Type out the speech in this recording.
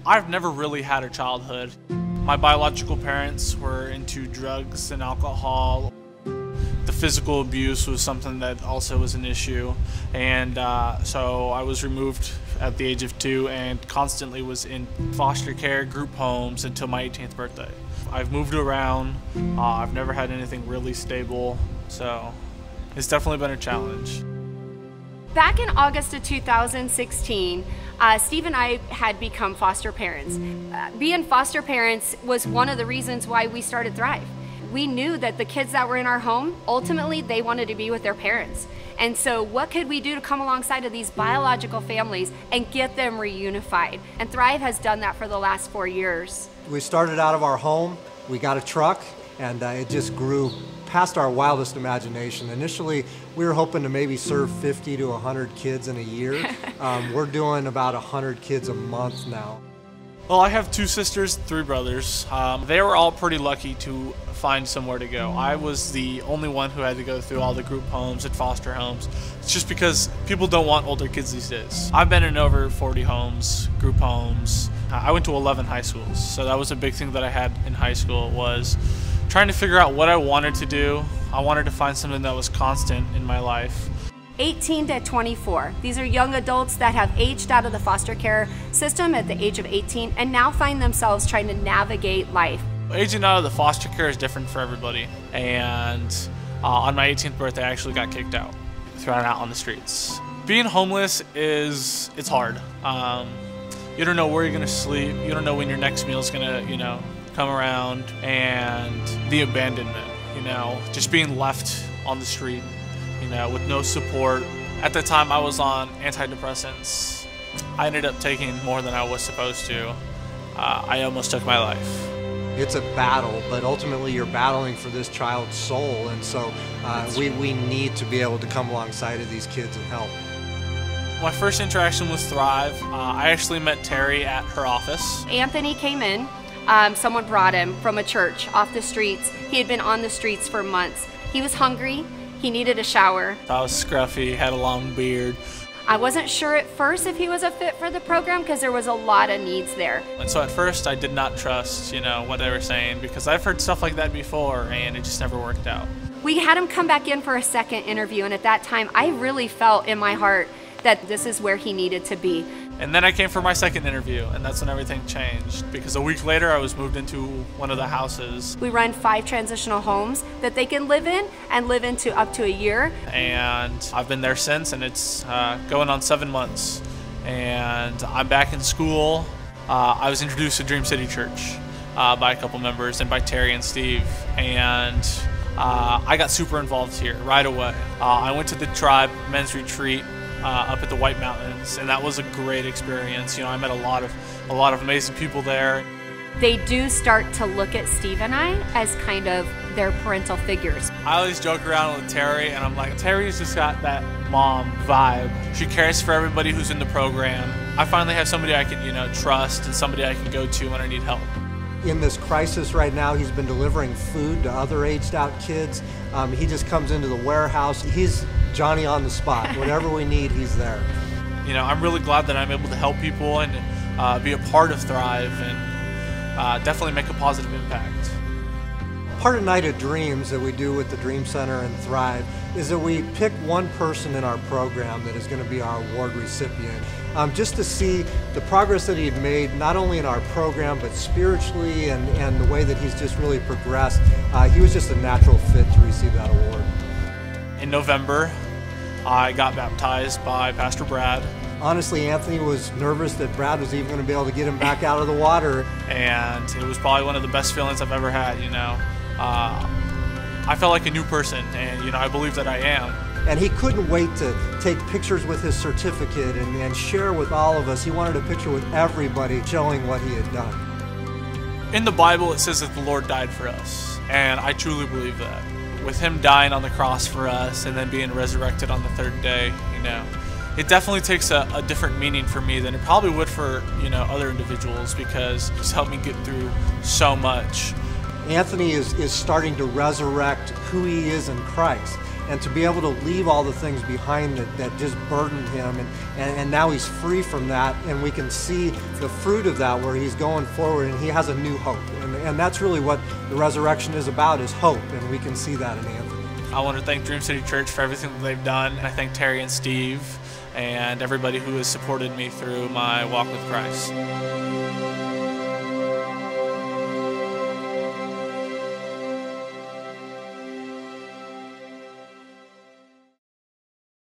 I've never really had a childhood. My biological parents were into drugs and alcohol. The physical abuse was something that also was an issue. And so I was removed at the age of 2 and constantly was in foster care, group homes until my 18th birthday. I've moved around. I've never had anything really stable. So it's definitely been a challenge. Back in August of 2016, Steve and I had become foster parents. Being foster parents was one of the reasons why we started Thrive. We knew that the kids that were in our home, ultimately they wanted to be with their parents. And so what could we do to come alongside of these biological families and get them reunified? And Thrive has done that for the last 4 years. We started out of our home, we got a truck, and it just grew past our wildest imagination. Initially, we were hoping to maybe serve 50 to 100 kids in a year. We're doing about 100 kids a month now. Well, I have 2 sisters, 3 brothers. They were all pretty lucky to find somewhere to go. I was the only one who had to go through all the group homes and foster homes. It's just because people don't want older kids these days. I've been in over 40 homes, group homes. I went to 11 high schools, so that was a big thing that I had in high school, was trying to figure out what I wanted to do. I wanted to find something that was constant in my life. 18 to 24. These are young adults that have aged out of the foster care system at the age of 18 and now find themselves trying to navigate life. Aging out of the foster care is different for everybody. And on my 18th birthday, I actually got kicked out, thrown out on the streets. Being homeless it's hard. You don't know where you're gonna sleep. You don't know when your next meal is gonna, come around, and the abandonment, just being left on the street, with no support. At the time I was on antidepressants. I ended up taking more than I was supposed to. I almost took my life. It's a battle, but ultimately you're battling for this child's soul, and so we need to be able to come alongside of these kids and help. My first interaction with Thrive, I actually met Terry at her office. Anthony came in. Someone brought him from a church off the streets. He had been on the streets for months. He was hungry. He needed a shower. I was scruffy, had a long beard. I wasn't sure at first if he was a fit for the program because there was a lot of needs there. And so at first I did not trust, what they were saying, because I've heard stuff like that before and it just never worked out. We had him come back in for a second interview, and at that time I really felt in my heart that this is where he needed to be. And then I came for my second interview, and that's when everything changed, because a week later I was moved into one of the houses. We run 5 transitional homes that they can live in and live into up to a year. And I've been there since, and it's going on 7 months. And I'm back in school. I was introduced to Dream City Church by a couple members and by Terry and Steve. And I got super involved here right away. I went to the Tribe Men's Retreat up at the White Mountains, and that was a great experience. I met a lot of amazing people there. They do start to look at Steve and I as kind of their parental figures. I always joke around with Terry, and I'm like, Terry's just got that mom vibe. She cares for everybody who's in the program. I finally have somebody I can, trust, and somebody I can go to when I need help. In this crisis right now, he's been delivering food to other aged out kids. He just comes into the warehouse. He's Johnny on the spot. Whatever we need, he's there. I'm really glad that I'm able to help people and be a part of Thrive and definitely make a positive impact. Part of Night of Dreams that we do with the Dream Center and Thrive is that we pick one person in our program that is going to be our award recipient, just to see the progress that he had made, not only in our program, but spiritually and the way that he's just really progressed. He was just a natural fit to receive that award. In November, I got baptized by Pastor Brad. Honestly, Anthony was nervous that Brad was even going to be able to get him back out of the water. And it was probably one of the best feelings I've ever had, I felt like a new person, and I believe that I am. And he couldn't wait to take pictures with his certificate and share with all of us. He wanted a picture with everybody showing what he had done. In the Bible, it says that the Lord died for us, and I truly believe that. With him dying on the cross for us and then being resurrected on the 3rd day, it definitely takes a different meaning for me than it probably would for, other individuals, because he's helped me get through so much. Anthony is starting to resurrect who he is in Christ. and to be able to leave all the things behind that just burdened him, and now he's free from that, and we can see the fruit of that where he's going forward and he has a new hope. And that's really what the resurrection is about, is hope, and we can see that in Anthony. I want to thank Dream City Church for everything that they've done. I thank Terry and Steve and everybody who has supported me through my walk with Christ.